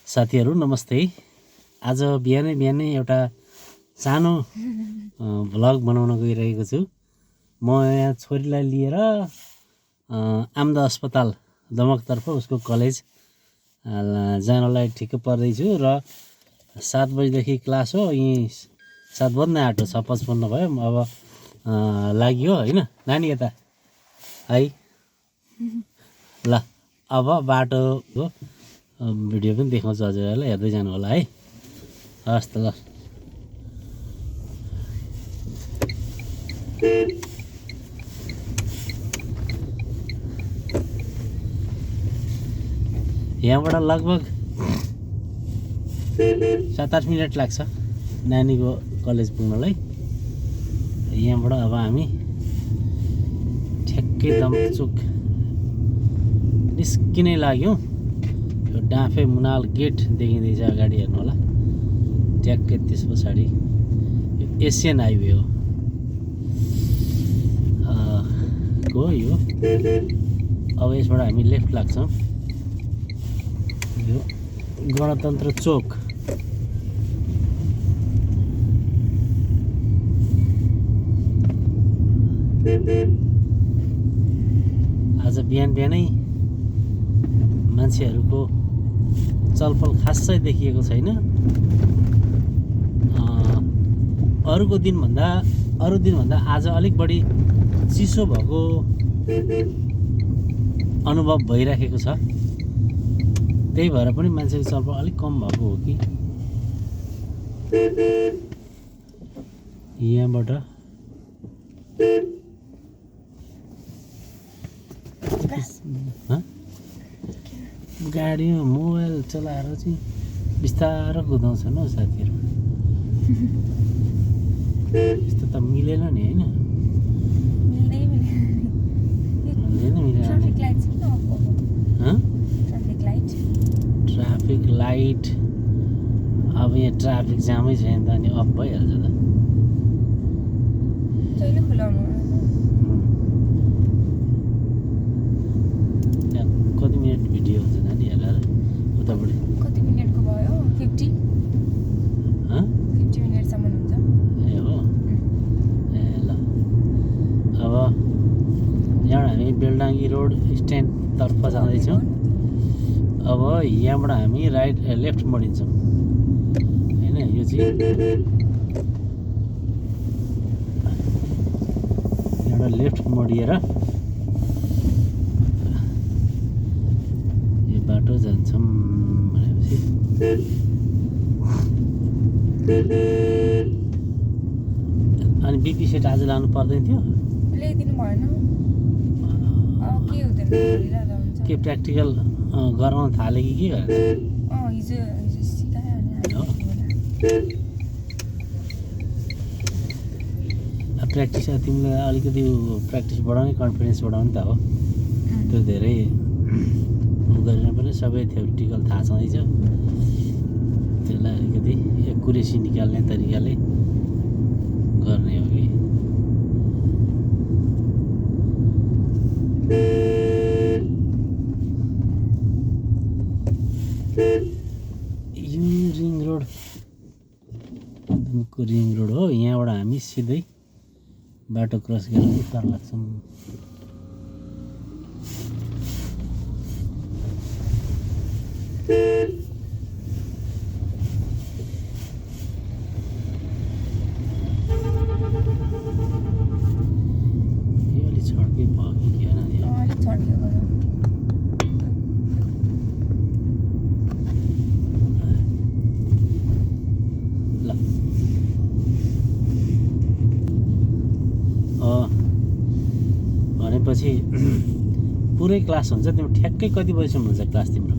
साथीहरू नमस्ते। आज बिहानै एउटा सानो भ्लग बनाउन गइरहेको छु। म यहाँ छोरीलाई लिएर आम्दा अस्पताल दमकतर्फ उसको कलेज जानलाई ठिक्क पर्दैछु र 7 बजेदेखि क्लास हो। यहीँ 7 बज्न आँट्यो, 6:55 भयो। अब लाग्यो होइन नानी, यता है ल। अब बाटोको भिडियो पनि देखाउँछु हजुरहरूलाई, हेर्दै जानु होला है। हस् त ल। यहाँबाट लगभग 7-8 मिनट लाग्छ नानीको कलेज पुग्नलाई। यहाँबाट अब हामी ठ्याक्कै दमचोक निस्किनै लाग्यौँ। यो डाँफे मुनाल गेट देखिँदैछ अगाडि, हेर्नु होला। ट्याक्कै त्यस पछाडि यो एसियन हाइवे हो यो। अब यसबाट हामी लेफ्ट लाग्छौँ। यो गणतन्त्र चोक। आज बिहानै मान्छेहरूको चलपल खासै देखिएको छैन। अरू दिनभन्दा आज अलिक बढी चिसो भएको अनुभव भइराखेको छ। त्यही भएर पनि मान्छेको चलपल अलिक कम भएको हो कि। यहाँबाट गाडीमा मोबाइल चलाएर चाहिँ बिस्तारो कुदाउँछन् हौ साथीहरू। यस्तो त मिलेन नि होइन, ट्राफिक लाइट। अब यहाँ ट्राफिक जामै छैन त अनि अफ भइहाल्छ त। कति मिनट भिडियो हुन्छ नानी हेरेर उतापट्टि? कति मिनटको भयो? 50 मिनटसम्म हुन्छ। ए हो, ए ल। अब यहाँबाट हामी बेलडाङ्गी रोड स्ट्यान्डतर्फ जाँदैछौँ। अब यहाँबाट हामी लेफ्ट मोडिन्छौँ होइन। यो चाहिँ यहाँबाट लेफ्ट मोडिएर यो बाटो जान्छौँ भनेपछि अनि बिपी सेट आज लानु पर्दैन थियो, ल्याइदिनु भएन। के हुँदैन, भोलिराख्दा हुन्छ। के प्र्याक्टिकल गराउन थाले कि के गरेर? हिजो सिकायो। प्र्याक्टिस तिमीलाई अलिकति प्र्याक्टिस बढाउने, कन्फिडेन्स बढाउने त हो। त्यो धेरै गरेर पनि सबै थ्योरिटिकल थाहा छँदैछ। त्यसलाई अलिकति एक्युरेसी निकाल्ने तरिकाले गर्ने हो कि। यो रिङ रोड हो। यहाँबाट हामी सिधै बाटो क्रस गरेर उत्तर लाग्छौँ। यो अलि छड्के भयो कि के नानी? अलिक छड्केको भयो। ल भनेपछि पुरै क्लास हुन्छ। तिम्रो ठ्याक्कै कति बजीसम्म हुन्छ क्लास तिम्रो?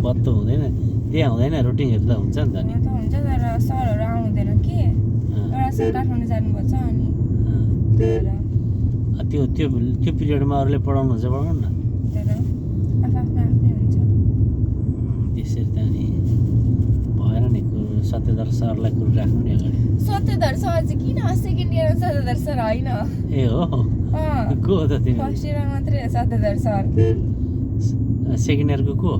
पत्तो हुँदैन, त्यहाँ हुँदैन। रुटिनहरू त हुन्छ नि त नि। हुन्छ तर सरहरू आउँदैन कि। एउटा सर काठमाडौँ जानुपर्छ अनि त्यो पिरियडमा अरूले पढाउनुहुन्छ, पढाउनु न। तर आफ्नै हुन्छ त्यसरी त अनि भएन नि। सत्यधर सरलाई कुरो राख्नु नि अगाडि। सत्यधर सर चाहिँ किन सेकेन्ड इयरमा सत्यधर सर होइन? ए हो, को हो त तिमी फर्स्ट इयरमा मात्रै 7000 सर सेकेन्ड इयरको को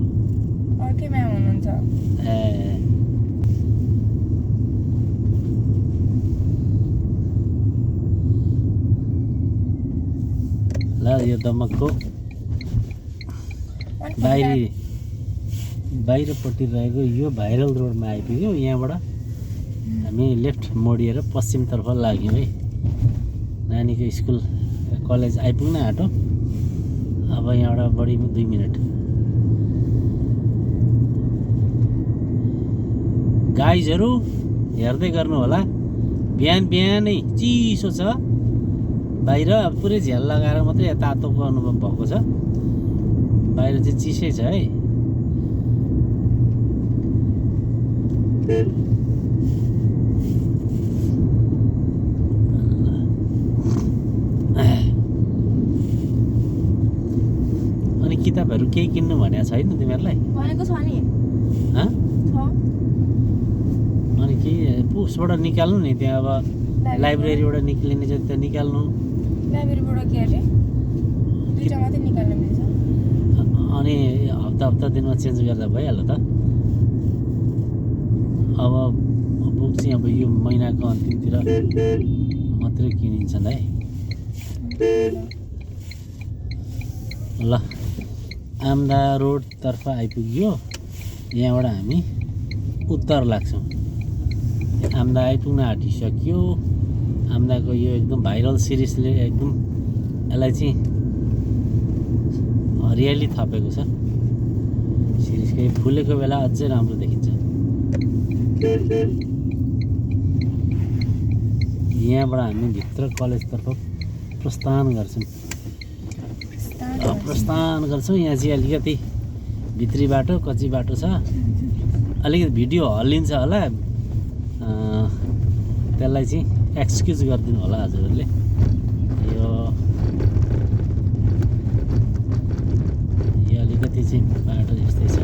अर्कै म्याम हुनुहुन्छ ए ल यो दमकको बाहिरपट्टि रहेको यो भाइरल रोडमा आइपुग्यो यहाँबाट हामी लेफ्ट मोडिएर पश्चिमतर्फ लाग्यौँ है नानीको स्कुल कलेज आइपुग्न आँटो अब यहाँबाट बढीमा 2 मिनट गाइजहरू हेर्दै गर्नु होला बिहान बिहानै चिसो छ बाहिर अब पुरै झ्याल लगाएर मात्रै तातोको अनुभव भएको छ बाहिर चाहिँ चिसै छ है अनि किताबहरू केही किन्नु भनेको छैन तिमीहरूलाई भनेको छ नि हँ छ अनि के उसबाट निकाल्नु नि त्यहाँ अब लाइब्रेरीबाट निक्लिने चाहिँ त्यहाँ निकाल्नु लाइब्रेरीबाट के अरे 2टा मात्रै निकाल्न मिल्छ अनि हप्ता दिनमा चेन्ज गर्दा भइहाल्यो त अब बुक चाहिँ अब यो महिनाको अन्तिमतिर मात्रै किनिन्छन् है ल आम्दा रोडतर्फ आइपुग्यो यहाँबाट हामी उत्तर लाग्छौँ आम्दा आइपुग्न आँटिसक्यो आम्दाको यो एकदम भाइरल सिरिजले एकदम यसलाई चाहिँ हरियाली थपेको छ सिरिजको फुलेको बेला अझै राम्रो देखिन्छ यहाँबाट हामी भित्र कलेजतर्फ प्रस्थान गर्छौँ यहाँ चाहिँ अलिकति भित्री बाटो कच्ची बाटो छ अलिकति भिडियो हल्लिन्छ होला त्यसलाई चाहिँ एक्सक्युज गरिदिनु होला हजुरहरूले यो अलिकति चाहिँ बाटो यस्तै छ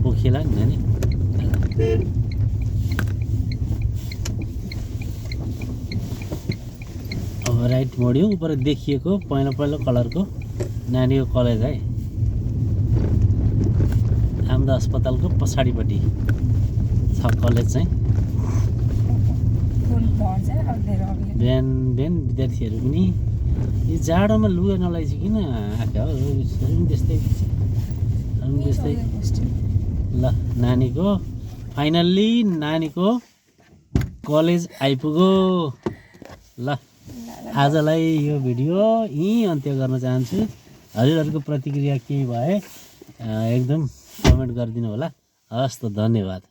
पोखिला नि नानी अब राइट मोड्यो ऊपर देखिएको पहिलो कलरको नानीको कलेज है आम्दा अस्पतालको पछाडिपट्टि छ कलेज चाहिँ बिहान विद्यार्थीहरू पनि यो जाडोमा लुगा नलाइसकिन आएका हो त्यस्तै ल नानीको फाइनल्ली नानीको कलेज आइपुग्यो ल आजलाई यो भिडियो यहीँ अन्त्य गर्न चाहन्छु हजुरहरूको प्रतिक्रिया केही भए एकदम कमेन्ट गरिदिनु होला हस् त धन्यवाद।